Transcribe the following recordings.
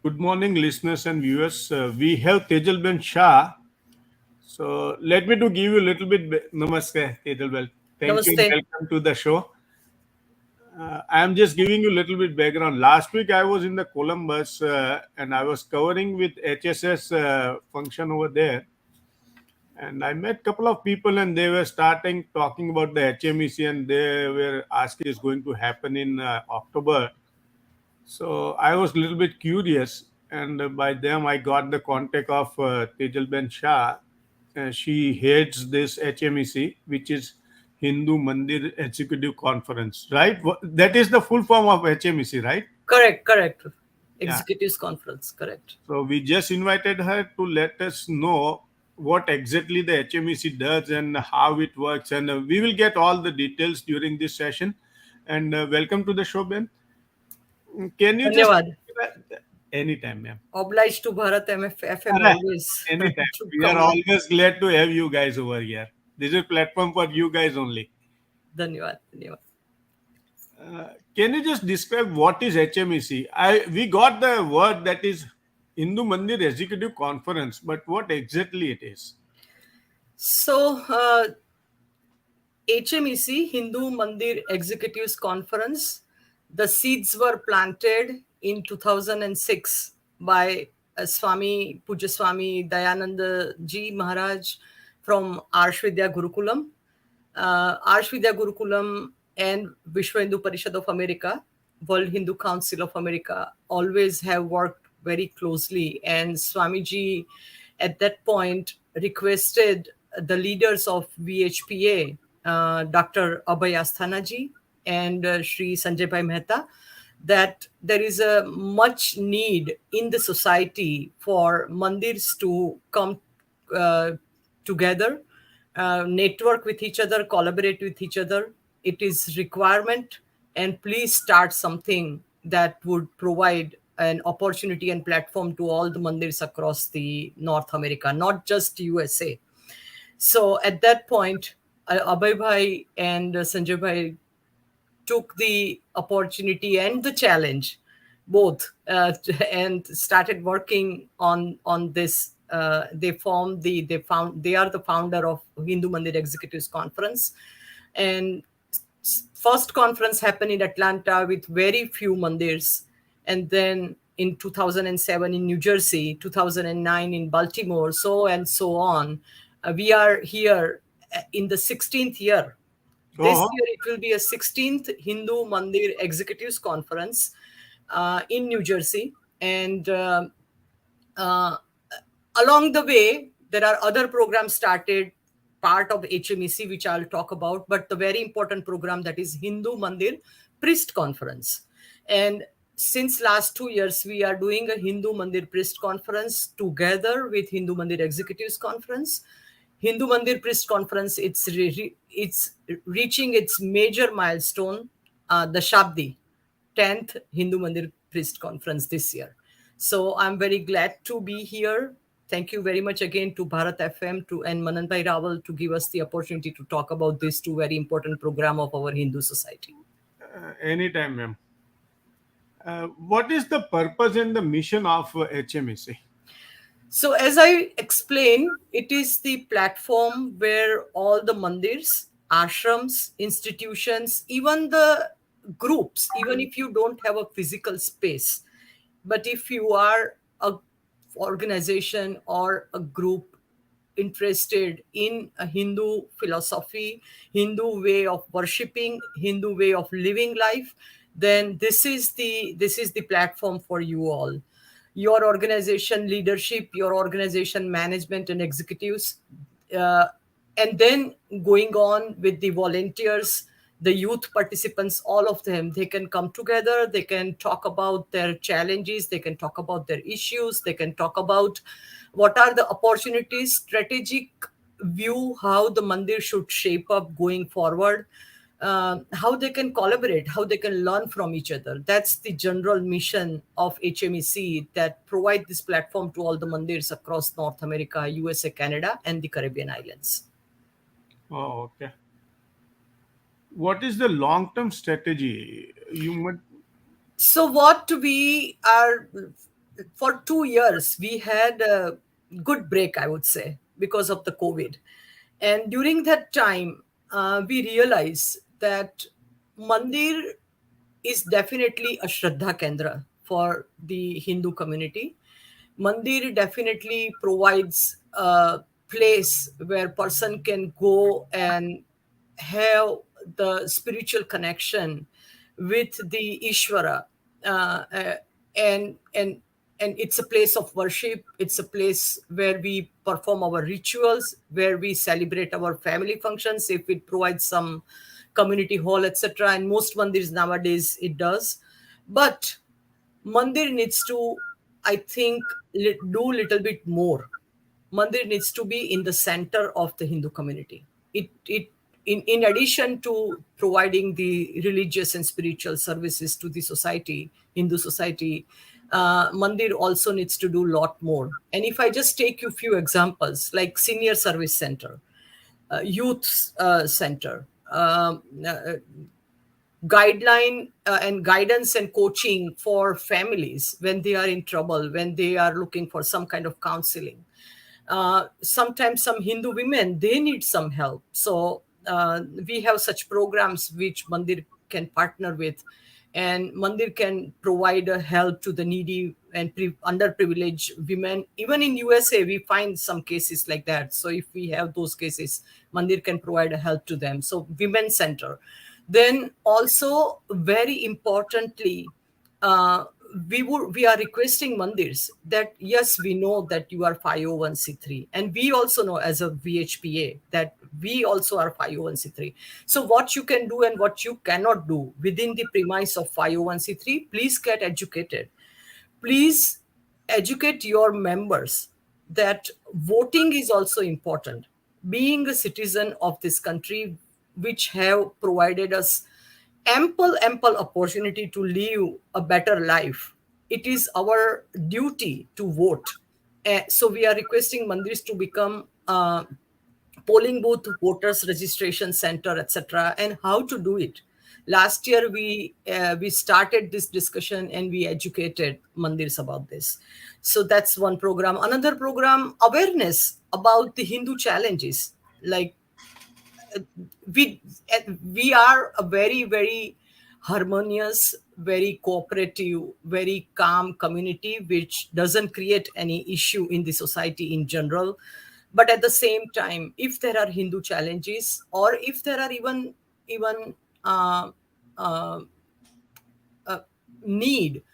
Good morning, listeners and viewers. We have Tejal Ben Shah. So let me to give you a little bit. Namaste, Tejal Ben. Thank you and Namaste. welcome to the show. I am just giving you a little bit background. Last week I was in the Columbus and I was covering with HSS function over there. And I met a couple of people and they were starting talking about the HMEC and they were asking is going to happen in October. So I was a little bit curious, and by them I got the contact of Tejal Ben Shah. She heads this HMEC, which is Hindu Mandir Executive Conference, right? That is the full form of HMEC, right? Correct. Yeah. Executives conference, correct. So we just invited her to let us know what exactly the HMEC does and how it works, and we will get all the details during this session. And welcome to the show, Ben. Can you just Dhanyawad. anytime, ma'am? Obliged to Bharat FM Alright, always anytime. to We are come on. always glad to have you guys over here. This is a platform for you guys only. Dhanyawad. Can you just describe what is HMEC? We got the word that is Hindu Mandir Executive Conference, but what exactly it is? So, HMEC, Hindu Mandir Executives Conference, the seeds were planted in 2006 by Puja Swami Dayananda Ji Maharaj from Arshvidya Gurukulam. Arshvidya Gurukulam and Vishwa Hindu Parishad of America, World Hindu Council of America, always have worked very closely. And Swamiji at that point requested the leaders of VHPA, Dr. Abhay Asthanaji and Sri Sanjay Bhai Mehta, that there is a much need in the society for mandirs to come uh, together, network with each other, collaborate with each other. It is requirement, and please start something that would provide an opportunity and platform to all the mandirs across the North America, not just USA. So at that point, Abhay Bhai and Sanjay Bhai took the opportunity and the challenge both, and started working on this. They are the founder of Hindu Mandir Executives Conference, and first conference happened in Atlanta with very few mandirs, and then in 2007 in New Jersey, 2009 in Baltimore, so and so on. We are here in the 16th year. This Oh, year it will be a 16th Hindu Mandir Executives Conference in New Jersey. And uh, along the way, there are other programs started, part of HMEC, which I'll talk about, but the very important program that is Hindu Mandir Priest Conference. And since last 2 years, we are doing a Hindu Mandir Priest Conference together with Hindu Mandir Executives Conference. Hindu Mandir Priest Conference, it's reaching its major milestone, the Shabdi, 10th Hindu Mandir Priest Conference this year. So I'm very glad to be here. Thank you very much again to Bharat FM and Manan Bhai Rawal to give us the opportunity to talk about these two very important program of our Hindu society. anytime, ma'am. What is the purpose and the mission of HMEC? So, as I explained, it is the platform where all the mandirs, ashrams, institutions, even the groups, even if you don't have a physical space, but if you are a organization or a group interested in a Hindu philosophy, Hindu way of worshipping, Hindu way of living life, then this is the platform for you all. Your organization leadership, your organization management and executives, uh, and then going on with the volunteers, the youth participants, all of them, they can come together, they can talk about their challenges, they can talk about their issues, they can talk about what are the opportunities, strategic view, how the mandir should shape up going forward, how they can collaborate, how they can learn from each other. That's the general mission of HMEC, that provide this platform to all the mandirs across North America, USA, Canada, and the Caribbean islands. Oh, okay. What is the long-term strategy? You might. So what we are for 2 years we had a good break, I would say, because of the COVID. And during that time, we realized that Mandir is definitely a Shraddha Kendra for the Hindu community. Mandir definitely provides a place where person can go and have the spiritual connection with the Ishvara, uh, and and and it's a place of worship. It's a place where we perform our rituals, where we celebrate our family functions. If it provides some community hall, etc., and most mandirs nowadays it does, but Mandir needs to, I think, do little bit more. Mandir needs to be in the center of the Hindu community. It in addition to providing the religious and spiritual services to the society, Hindu society, Mandir also needs to do a lot more. And if I just take you few examples, like senior service center, youth center, guideline and guidance and coaching for families when they are in trouble, when they are looking for some kind of counseling. Sometimes some Hindu women, they need some help. So we have such programs which Mandir can partner with, and Mandir can provide a help to the needy and underprivileged women. Even in USA, we find some cases like that. So if we have those cases, Mandir can provide a help to them. So women center. Then also very importantly, uh, we are requesting mandirs that yes, we know that you are 501c3, and we also know as a VHPA that we also are 501c3. So what you can do and what you cannot do within the premise of 501c3, please get educated. Please educate your members that voting is also important. Being a citizen of this country, which have provided us ample opportunity to live a better life, it is our duty to vote. So we are requesting mandirs to become polling booth, voters registration center, etc. And how to do it. Last year we started this discussion and we educated mandirs about this. So that's one program. Another program, awareness about the Hindu challenges. Like we we are a very harmonious, very cooperative, very calm community which doesn't create any issue in the society in general. But at the same time, if there are Hindu challenges, or if there are even uh, uh, need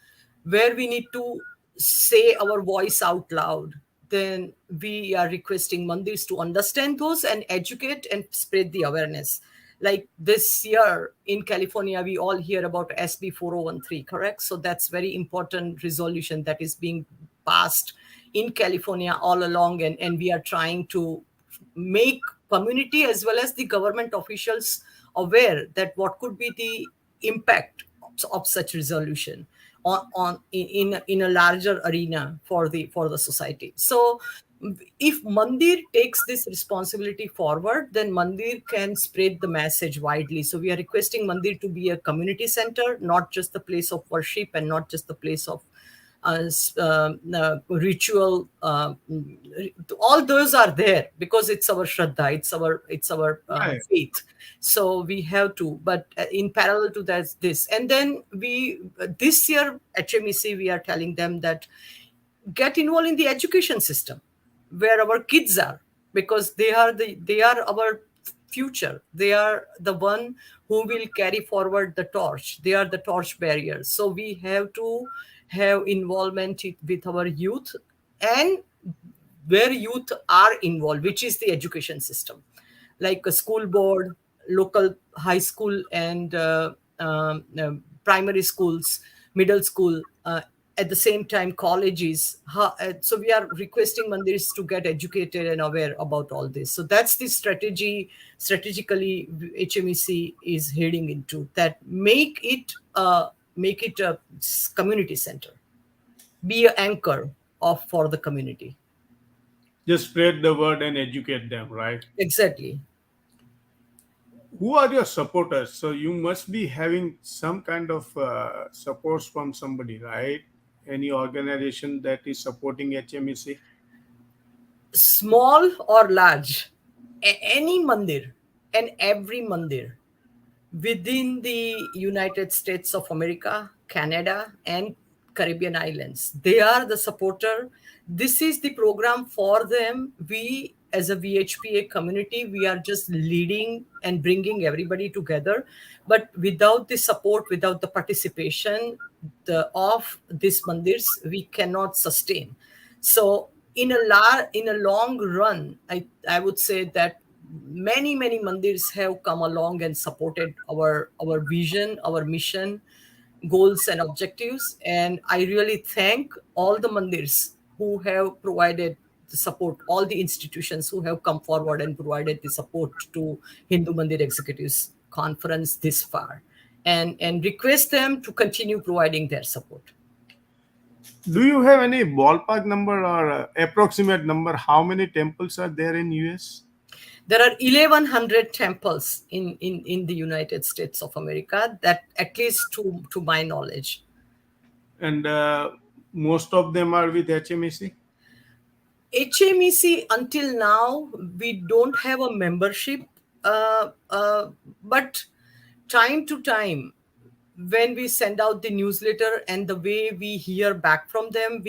where we need to say our voice out loud, then we are requesting mandirs to understand those and educate and spread the awareness. Like this year in California, we all hear about SB 4013, correct? So that's very important resolution that is being passed in California all along, and we are trying to make community as well as the government officials aware that what could be the impact of such resolution in a larger arena for the society. So if Mandir takes this responsibility forward, then Mandir can spread the message widely. So we are requesting Mandir to be a community center, not just the place of worship and not just the place of ritual. All those are there because it's our Shraddha, it's our Right. faith. So we have to, but in parallel to that, this. And then this year, HMEC, we are telling them that get involved in the education system where our kids are, because they are our future. They are the one who will carry forward the torch. They are the torch bearers. So we have to have involvement with our youth, and where youth are involved, which is the education system, like a school board, local high school, and primary schools, middle school, at the same time colleges. So we are requesting mandirs to get educated and aware about all this. So that's the strategically HMEC is heading into, that make it a community center, be an anchor of for the community. Just spread the word and educate them, right? Exactly. Who are your supporters? So you must be having some kind of supports from somebody, right? any organization that is supporting HMEC? Small or large, any mandir and every mandir within the United States of America, Canada, and Caribbean islands. They are the supporter. This is the program for them. We, as a VHPA community, we are just leading and bringing everybody together. But without the support, without the participation of these mandirs, we cannot sustain. So in a long run, I would say that many mandirs have come along and supported our vision, our mission, goals and objectives. And I really thank all the mandirs who have provided the support, all the institutions who have come forward and provided the support to Hindu Mandir Executives Conference this far, and request them to continue providing their support. Do you have any ballpark number or approximate number? How many temples are there in US? There are 1,100 temples in the United States of America, that at least to my knowledge. And most of them are with HMEC? HMEC, until now, we don't have a membership, but time to time, when we send out the newsletter and the way we hear back from them,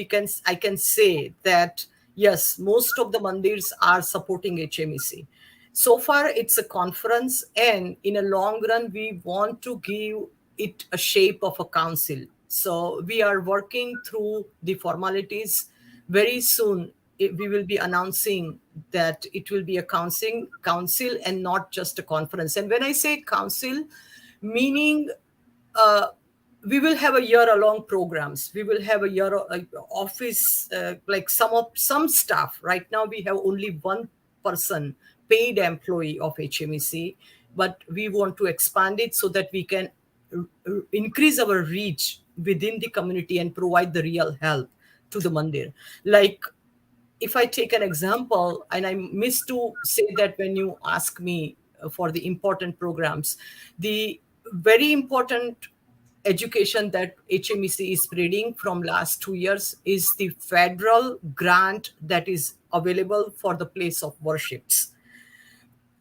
I can say that yes, most of the mandirs are supporting HMEC. So far, it's a conference, and in a long run, we want to give it a shape of a council. So we are working through the formalities. Very soon, we will be announcing that it will be a council and not just a conference. And when I say council, meaning uh, we will have a year-long programs. We will have a year office, like some staff. Right now, we have only one person, paid employee of HMEC, but we want to expand it so that we can increase our reach within the community and provide the real help to the mandir. Like, if I take an example, and I miss to say that when you ask me for the important programs, the very important education that HMEC is spreading from last 2 years is the federal grant that is available for the place of worships.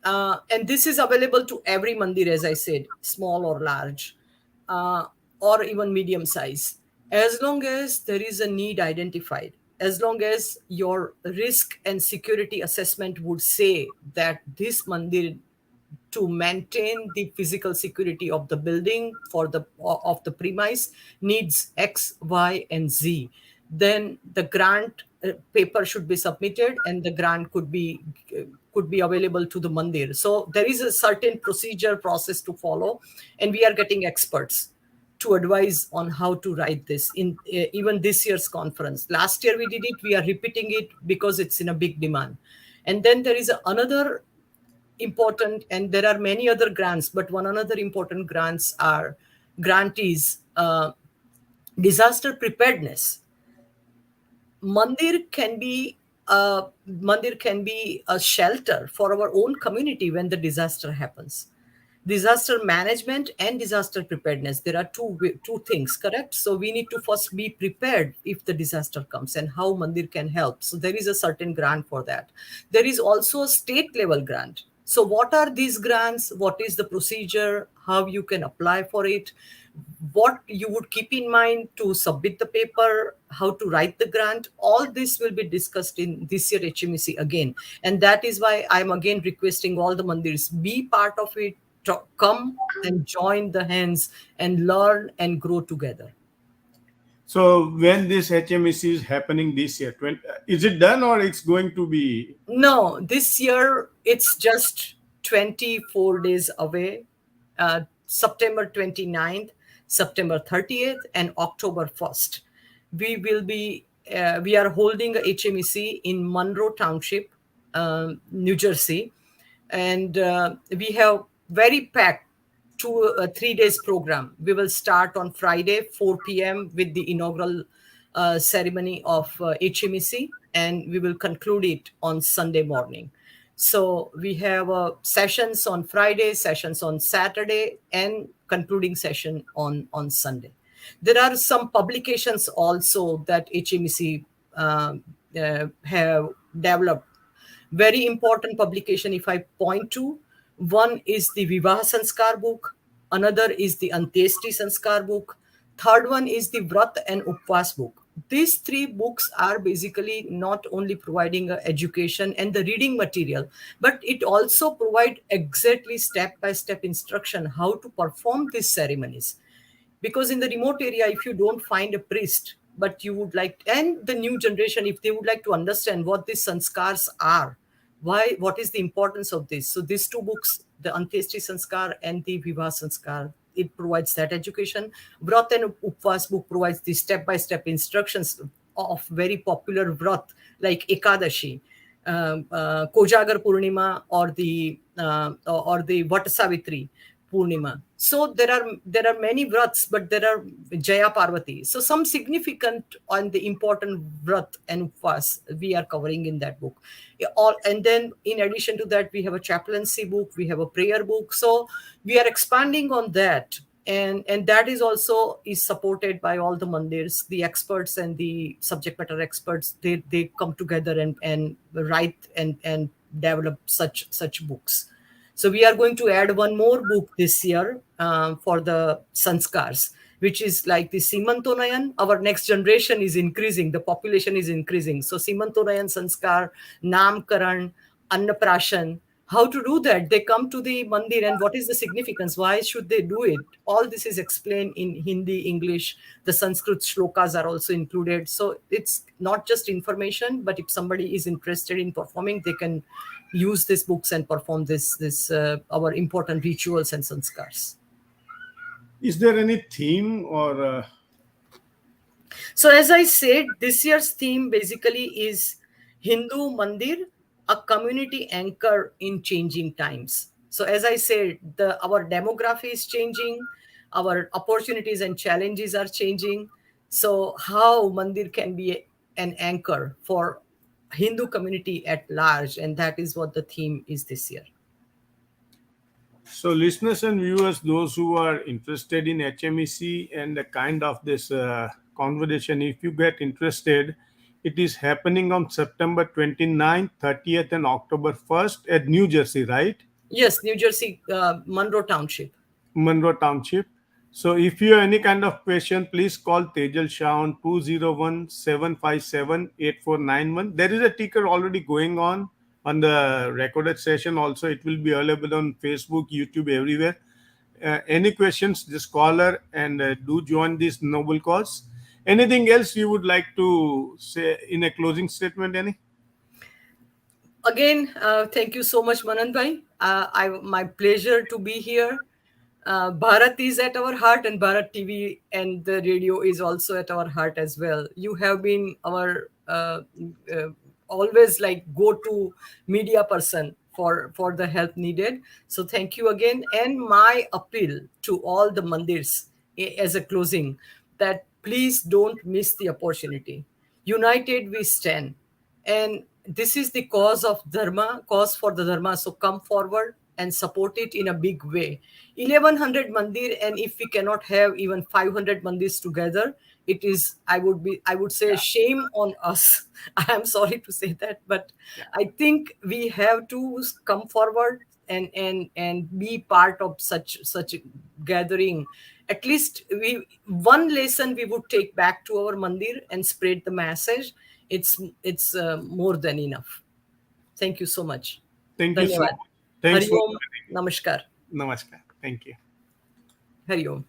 And this is available to every mandir, as I said, small or large, uh, or even medium size. As long as there is a need identified, as long as your risk and security assessment would say that this mandir, to maintain the physical security of the building for the of the premise, needs X, Y, and Z, then the grant paper should be submitted, and the grant could be available to the mandir. So there is a certain procedure process to follow, and we are getting experts to advise on how to write this in even this year's conference. Last year we did it. We are repeating it because it's in a big demand. And then there is another important, and there are many other grants, but one another important grant is disaster preparedness. Mandir can be a shelter for our own community when the disaster happens. Disaster management and disaster preparedness, there are two things, correct? So we need to first be prepared if the disaster comes, and how mandir can help. So there is a certain grant for that. There is also a state level grant. So what are these grants? What is the procedure? How you can apply for it? What you would keep in mind to submit the paper, how to write the grant? All this will be discussed in this year HMEC again. And that is why I'm again requesting all the mandirs, be part of it, come and join the hands and learn and grow together. So when this HMEC is happening this year, is it done or it's going to be? No, this year it's just 24 days away. September 29th, September 30th, and October 1st. We are holding a HMEC in Monroe Township, New Jersey, and we have very packed 3 days program. We will start on Friday 4 p.m. with the inaugural ceremony of HMEC, and we will conclude it on Sunday morning. So we have sessions on Friday, sessions on Saturday, and concluding session on Sunday. There are some publications also that HMEC have developed. Very important publication, if I point to, one is the Vivaha Sanskar book, another is the Antyeshti Sanskar book, third one is the Vrat and Upvas book. These three books are basically not only providing education and the reading material, but it also provide exactly step-by-step instruction how to perform these ceremonies. Because in the remote area, if you don't find a priest, but you would like, and the new generation, if they would like to understand what these sanskars are, why, what is the importance of this, so these two books, the Antyeshti Sanskar and the Vivaha Sanskar, it provides that education. Vrat and Upvas book provides the step-by-step instructions of very popular vrat like Ekadashi, Kojagar Purnima, or the Vat Savitri Purnima. So there are many vrats, but there are Jaya Parvati. So some significant and the important vrat and upvas we are covering in that book. And then in addition to that, we have a chaplaincy book, we have a prayer book. So we are expanding on that. And that is also is supported by all the mandirs, the experts and the subject matter experts. They come together and write and develop such books. So we are going to add one more book this year for the sanskars, which is like the Simantonayan. Our next generation is increasing, the population is increasing. So Simantonayan sanskar, Namkaran, Annaprashan, how to do that? They come to the mandir, and what is the significance? Why should they do it? All this is explained in Hindi, English. The Sanskrit shlokas are also included. So it's not just information, but if somebody is interested in performing, they can use these books and perform this our important rituals and sanskars. Is there any theme or So as I said, this year's theme basically is Hindu Mandir, a community anchor in changing times. So as I said, our demography is changing, our opportunities and challenges are changing. So how Mandir can be an anchor for Hindu community at large, and that is what the theme is this year. so listeners and viewers, those who are interested in HMEC and the kind of this conversation, if you get interested, it is happening on September 29th, 30th, and October 1st at New Jersey, right? Yes, New Jersey, Monroe Township. Monroe Township. So if you have any kind of question, please call Tejal Shah on 201-757-8491. There is a ticker already going on the recorded session. Also, it will be available on Facebook, YouTube, everywhere. Any questions, just call her and do join this noble cause. Anything else you would like to say in a closing statement, Annie? Again, thank you so much, Manan Bhai. My pleasure to be here. Bharat is at our heart, and Bharat TV and the radio is also at our heart as well. You have been our always like go-to media person for the help needed. So thank you again. And my appeal to all the mandirs as a closing, that please don't miss the opportunity. United we stand, and this is the cause of dharma, cause for the dharma. So come forward and support it in a big way. 1100 mandir, and if we cannot have even 500 mandirs together, it is, I would say, shame on us. I am sorry to say that, but I think we have to come forward and be part of such a gathering. At least one lesson we would take back to our mandir and spread the message. It's more than enough. Thank you so much. Thank you so Dhanyawad. much. Thanks Hari for Om. Namaskar. Namaskar. Thank you. Hari Om.